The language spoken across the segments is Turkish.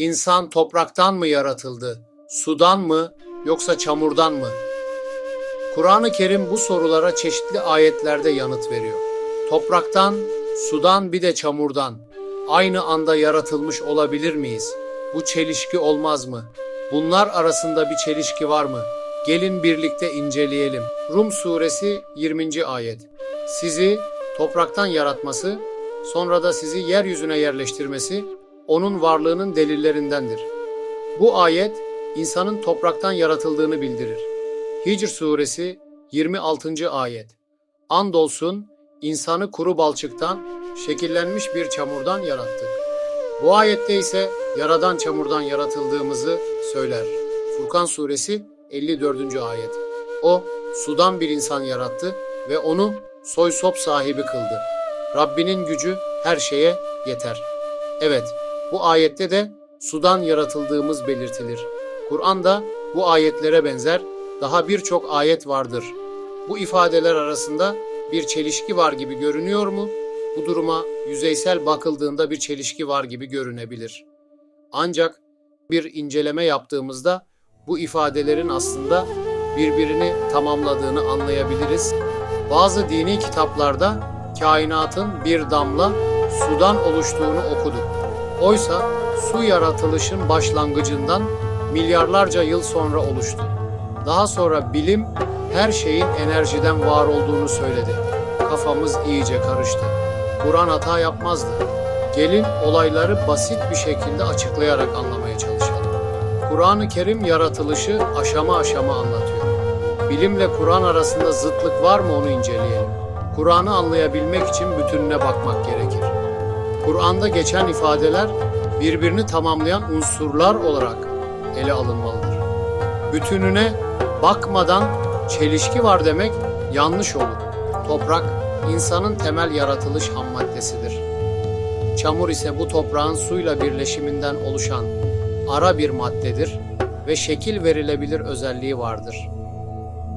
İnsan topraktan mı yaratıldı, sudan mı yoksa çamurdan mı? Kur'an-ı Kerim bu sorulara çeşitli ayetlerde yanıt veriyor. Topraktan, sudan bir de çamurdan aynı anda yaratılmış olabilir miyiz? Bu çelişki olmaz mı? Bunlar arasında bir çelişki var mı? Gelin birlikte inceleyelim. Rum suresi 20. ayet. Sizi topraktan yaratması, sonra da sizi yeryüzüne yerleştirmesi onun varlığının delillerindendir. Bu ayet insanın topraktan yaratıldığını bildirir. Hicr suresi 26. ayet. Andolsun insanı kuru balçıktan, şekillenmiş bir çamurdan yarattık. Bu ayette ise yaradan çamurdan yaratıldığımızı söyler. Furkan suresi 54. ayet. O sudan bir insan yarattı ve onu soy sop sahibi kıldı. Rabbinin gücü her şeye yeter. Evet, bu ayette de sudan yaratıldığımız belirtilir. Kur'an'da bu ayetlere benzer daha birçok ayet vardır. Bu ifadeler arasında bir çelişki var gibi görünüyor mu? Bu duruma yüzeysel bakıldığında bir çelişki var gibi görünebilir. Ancak bir inceleme yaptığımızda bu ifadelerin aslında birbirini tamamladığını anlayabiliriz. Bazı dini kitaplarda kainatın bir damla sudan oluştuğunu okuduk. Oysa su yaratılışın başlangıcından milyarlarca yıl sonra oluştu. Daha sonra bilim her şeyin enerjiden var olduğunu söyledi. Kafamız iyice karıştı. Kur'an hata yapmazdı. Gelin olayları basit bir şekilde açıklayarak anlamaya çalışalım. Kur'an-ı Kerim yaratılışı aşama aşama anlatıyor. Bilimle Kur'an arasında zıtlık var mı onu inceleyelim. Kur'an'ı anlayabilmek için bütününe bakmak gerekir. Kur'an'da geçen ifadeler birbirini tamamlayan unsurlar olarak ele alınmalıdır. Bütününe bakmadan çelişki var demek yanlış olur. Toprak, insanın temel yaratılış hammaddesidir. Çamur ise bu toprağın suyla birleşiminden oluşan ara bir maddedir ve şekil verilebilir özelliği vardır.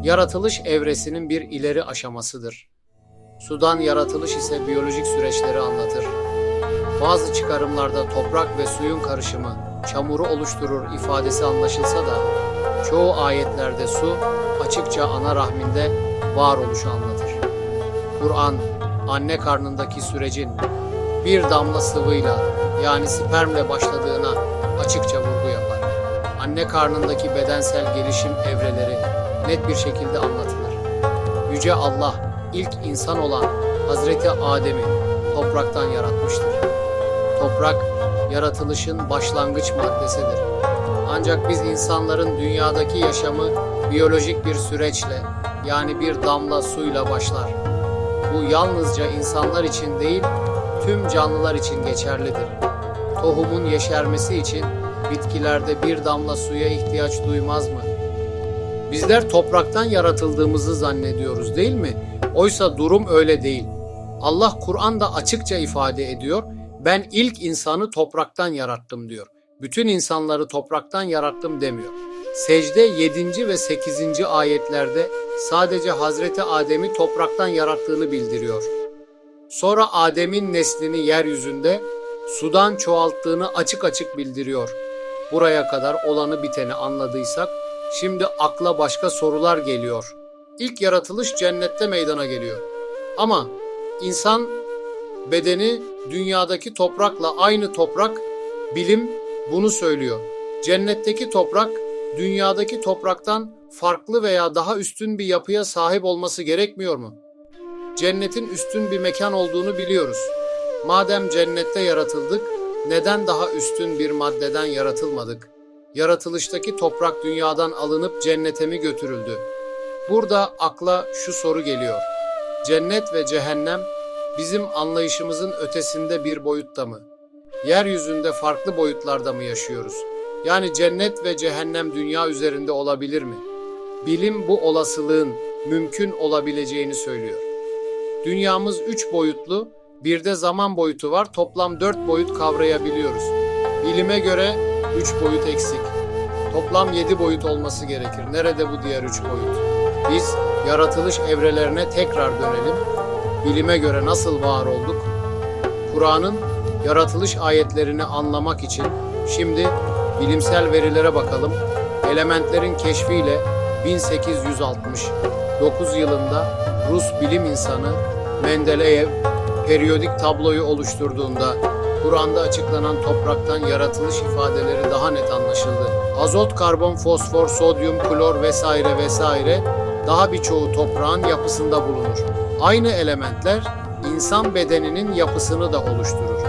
Yaratılış evresinin bir ileri aşamasıdır. Sudan yaratılış ise biyolojik süreçleri anlatır. Bazı çıkarımlarda toprak ve suyun karışımı çamuru oluşturur ifadesi anlaşılsa da çoğu ayetlerde su açıkça ana rahminde varoluşu anlatır. Kur'an, anne karnındaki sürecin bir damla sıvıyla yani spermle başladığına açıkça vurgu yapar. Anne karnındaki bedensel gelişim evreleri net bir şekilde anlatılır. Yüce Allah ilk insan olan Hazreti Adem'i topraktan yaratmıştır. Toprak, yaratılışın başlangıç maddesidir. Ancak biz insanların dünyadaki yaşamı biyolojik bir süreçle, yani bir damla suyla başlar. Bu yalnızca insanlar için değil, tüm canlılar için geçerlidir. Tohumun yeşermesi için bitkilerde bir damla suya ihtiyaç duymaz mı? Bizler topraktan yaratıldığımızı zannediyoruz, değil mi? Oysa durum öyle değil. Allah Kur'an'da açıkça ifade ediyor, ben ilk insanı topraktan yarattım diyor. Bütün insanları topraktan yarattım demiyor. Secde 7. ve 8. ayetlerde sadece Hazreti Adem'i topraktan yarattığını bildiriyor. Sonra Adem'in neslini yeryüzünde sudan çoğalttığını açık açık bildiriyor. Buraya kadar olanı biteni anladıysak, şimdi akla başka sorular geliyor. İlk yaratılış cennette meydana geliyor. Ama insan bedeni dünyadaki toprakla aynı toprak, bilim bunu söylüyor. Cennetteki toprak, dünyadaki topraktan farklı veya daha üstün bir yapıya sahip olması gerekmiyor mu? Cennetin üstün bir mekan olduğunu biliyoruz. Madem cennette yaratıldık, neden daha üstün bir maddeden yaratılmadık? Yaratılıştaki toprak dünyadan alınıp cennete mi götürüldü? Burada akla şu soru geliyor. Cennet ve cehennem bizim anlayışımızın ötesinde bir boyutta mı? Yeryüzünde farklı boyutlarda mı yaşıyoruz? Yani cennet ve cehennem dünya üzerinde olabilir mi? Bilim bu olasılığın mümkün olabileceğini söylüyor. Dünyamız 3 boyutlu, bir de zaman boyutu var. Toplam 4 boyut kavrayabiliyoruz. Bilime göre 3 boyut eksik. Toplam 7 boyut olması gerekir. Nerede bu diğer 3 boyut? Biz yaratılış evrelerine tekrar dönelim. Bilime göre nasıl var olduk? Kur'an'ın yaratılış ayetlerini anlamak için Şimdi bilimsel verilere bakalım. Elementlerin keşfiyle 1869 yılında Rus bilim insanı Mendeleyev periyodik tabloyu oluşturduğunda Kur'an'da açıklanan topraktan yaratılış ifadeleri daha net anlaşıldı. Azot, karbon, fosfor, sodyum, klor vesaire vesaire daha birçoğu toprağın yapısında bulunur. Aynı elementler insan bedeninin yapısını da oluşturur.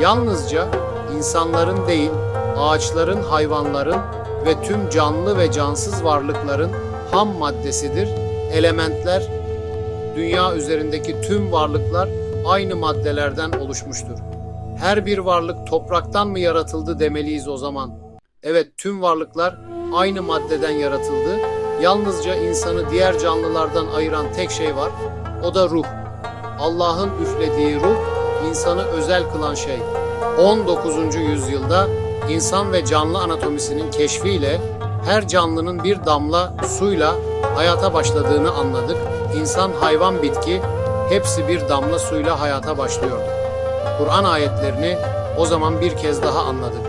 Yalnızca insanların değil, ağaçların, hayvanların ve tüm canlı ve cansız varlıkların ham maddesidir. Elementler, dünya üzerindeki tüm varlıklar aynı maddelerden oluşmuştur. Her bir varlık topraktan mı yaratıldı demeliyiz o zaman? Evet, tüm varlıklar aynı maddeden yaratıldı. Yalnızca insanı diğer canlılardan ayıran tek şey var. O da ruh. Allah'ın üflediği ruh, insanı özel kılan şey. 19. yüzyılda insan ve canlı anatomisinin keşfiyle her canlının bir damla suyla hayata başladığını anladık. İnsan, hayvan, bitki hepsi bir damla suyla hayata başlıyordu. Kur'an ayetlerini o zaman bir kez daha anladık.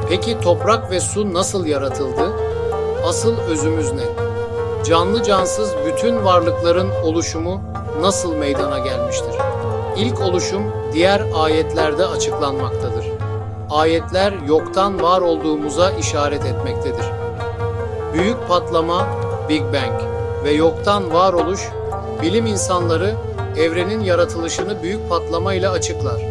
Peki toprak ve su nasıl yaratıldı? Asıl özümüz ne? Canlı cansız bütün varlıkların oluşumu nasıl meydana gelmiştir? İlk oluşum diğer ayetlerde açıklanmaktadır. Ayetler yoktan var olduğumuza işaret etmektedir. Büyük patlama, Big Bang ve yoktan varoluş, bilim insanları evrenin yaratılışını büyük patlamayla açıklar.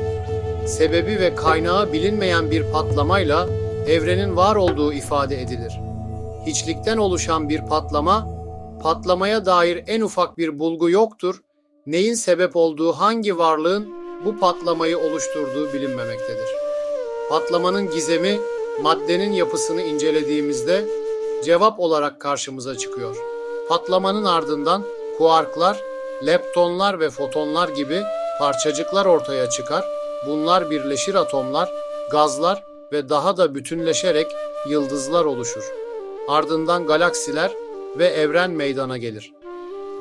Sebebi ve kaynağı bilinmeyen bir patlamayla evrenin var olduğu ifade edilir. Hiçlikten oluşan bir patlama, patlamaya dair en ufak bir bulgu yoktur. Neyin sebep olduğu, hangi varlığın bu patlamayı oluşturduğu bilinmemektedir. Patlamanın gizemi, maddenin yapısını incelediğimizde cevap olarak karşımıza çıkıyor. Patlamanın ardından kuarklar, leptonlar ve fotonlar gibi parçacıklar ortaya çıkar. Bunlar birleşir atomlar, gazlar ve daha da bütünleşerek yıldızlar oluşur. Ardından galaksiler ve evren meydana gelir.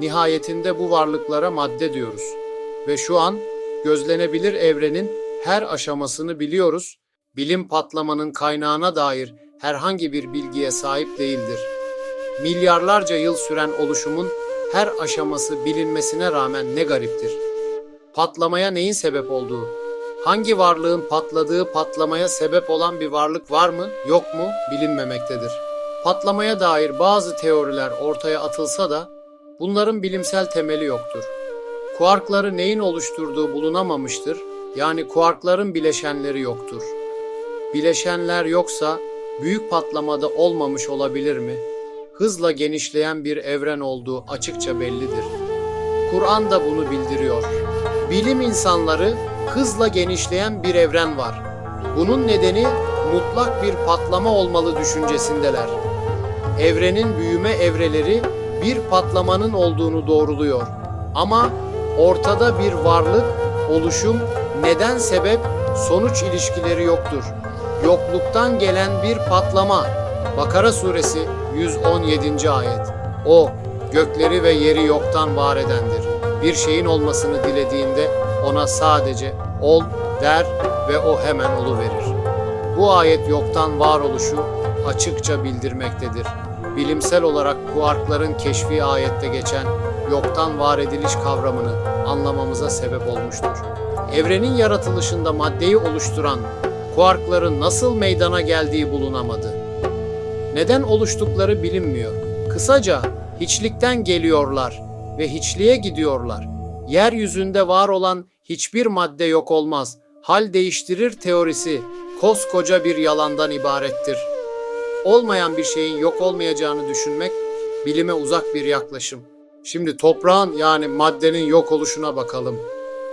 Nihayetinde bu varlıklara madde diyoruz. Ve şu an gözlenebilir evrenin her aşamasını biliyoruz. Bilim patlamanın kaynağına dair herhangi bir bilgiye sahip değildir. Milyarlarca yıl süren oluşumun her aşaması bilinmesine rağmen ne gariptir. Patlamaya neyin sebep olduğu, hangi varlığın patladığı patlamaya sebep olan bir varlık var mı, yok mu bilinmemektedir. Patlamaya dair bazı teoriler ortaya atılsa da bunların bilimsel temeli yoktur. Kuarkları neyin oluşturduğu bulunamamıştır, yani kuarkların bileşenleri yoktur. Bileşenler yoksa büyük patlamada olmamış olabilir mi? Hızla genişleyen bir evren olduğu açıkça bellidir. Kur'an da bunu bildiriyor. Bilim insanları hızla genişleyen bir evren var. Bunun nedeni mutlak bir patlama olmalı düşüncesindeler. Evrenin büyüme evreleri bir patlamanın olduğunu doğruluyor. Ama ortada bir varlık, oluşum, neden sebep, sonuç ilişkileri yoktur. Yokluktan gelen bir patlama. Bakara suresi 117. ayet. O, gökleri ve yeri yoktan var edendir. Bir şeyin olmasını dilediğinde ona sadece ol der ve o hemen oluverir. Bu ayet yoktan varoluşu açıkça bildirmektedir. Bilimsel olarak kuarkların keşfi ayette geçen yoktan var ediliş kavramını anlamamıza sebep olmuştur. Evrenin yaratılışında maddeyi oluşturan kuarkların nasıl meydana geldiği bulunamadı. Neden oluştukları bilinmiyor. Kısaca hiçlikten geliyorlar ve hiçliğe gidiyorlar. Yeryüzünde var olan hiçbir madde yok olmaz. Hal değiştirir teorisi koskoca bir yalandan ibarettir. Olmayan bir şeyin yok olmayacağını düşünmek bilime uzak bir yaklaşım. Şimdi toprağın, yani maddenin yok oluşuna bakalım.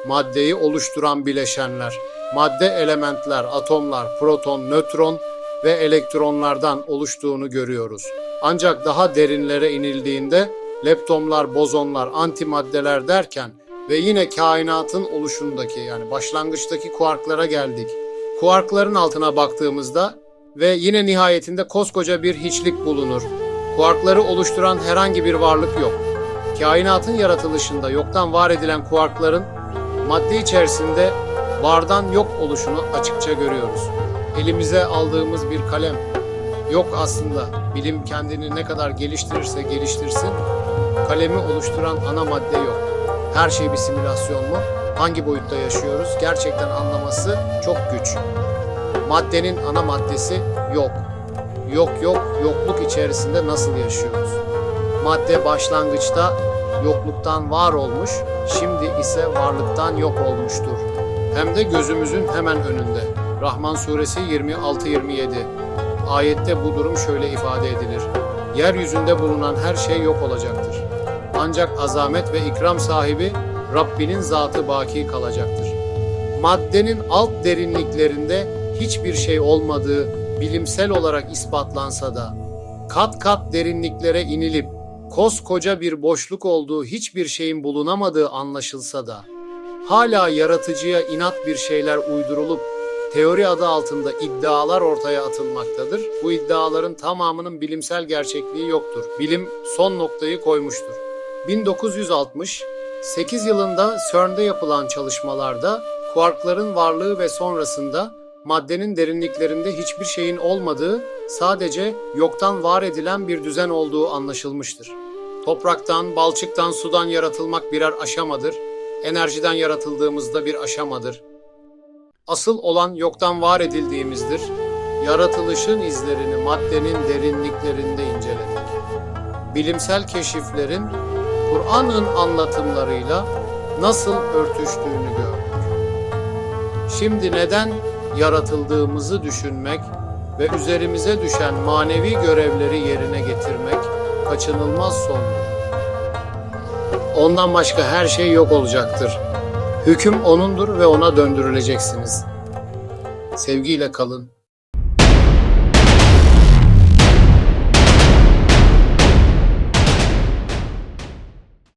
Maddeyi oluşturan bileşenler, madde elementler, atomlar, proton, nötron ve elektronlardan oluştuğunu görüyoruz. Ancak daha derinlere inildiğinde leptonlar, bozonlar, antimaddeler derken ve yine kainatın oluşundaki, yani başlangıçtaki kuarklara geldik. Kuarkların altına baktığımızda ve yine nihayetinde koskoca bir hiçlik bulunur. Kuarkları oluşturan herhangi bir varlık yok. Kainatın yaratılışında yoktan var edilen kuarkların madde içerisinde vardan yok oluşunu açıkça görüyoruz. elimize aldığımız bir kalem. Yok aslında. Bilim kendini ne kadar geliştirirse geliştirsin, kalemi oluşturan ana madde yok. Her şey bir simülasyon mu? Hangi boyutta yaşıyoruz? Gerçekten anlaması çok güç. Maddenin ana maddesi yok. Yokluk içerisinde nasıl yaşıyoruz? Madde başlangıçta yokluktan var olmuş, şimdi ise varlıktan yok olmuştur. Hem de gözümüzün hemen önünde. Rahman suresi 26-27. Ayette bu durum şöyle ifade edilir. Yeryüzünde bulunan her şey yok olacaktır. Ancak azamet ve ikram sahibi Rabbinin zatı baki kalacaktır. Maddenin alt derinliklerinde hiçbir şey olmadığı bilimsel olarak ispatlansa da, kat kat derinliklere inilip koskoca bir boşluk olduğu, hiçbir şeyin bulunamadığı anlaşılsa da, hala yaratıcıya inat bir şeyler uydurulup teori adı altında iddialar ortaya atılmaktadır. Bu iddiaların tamamının bilimsel gerçekliği yoktur. Bilim son noktayı koymuştur. 1968 yılında CERN'de yapılan çalışmalarda kuarkların varlığı ve sonrasında maddenin derinliklerinde hiçbir şeyin olmadığı, sadece yoktan var edilen bir düzen olduğu anlaşılmıştır. Topraktan, balçıktan, sudan yaratılmak birer aşamadır. Enerjiden yaratıldığımızda bir aşamadır. Asıl olan yoktan var edildiğimizdir. Yaratılışın izlerini maddenin derinliklerinde inceledik. Bilimsel keşiflerin Kur'an'ın anlatımlarıyla nasıl örtüştüğünü gördük. Şimdi neden yaratıldığımızı düşünmek ve üzerimize düşen manevi görevleri yerine getirmek kaçınılmaz sondur. Ondan başka her şey yok olacaktır. Hüküm O'nundur ve O'na döndürüleceksiniz. Sevgiyle kalın.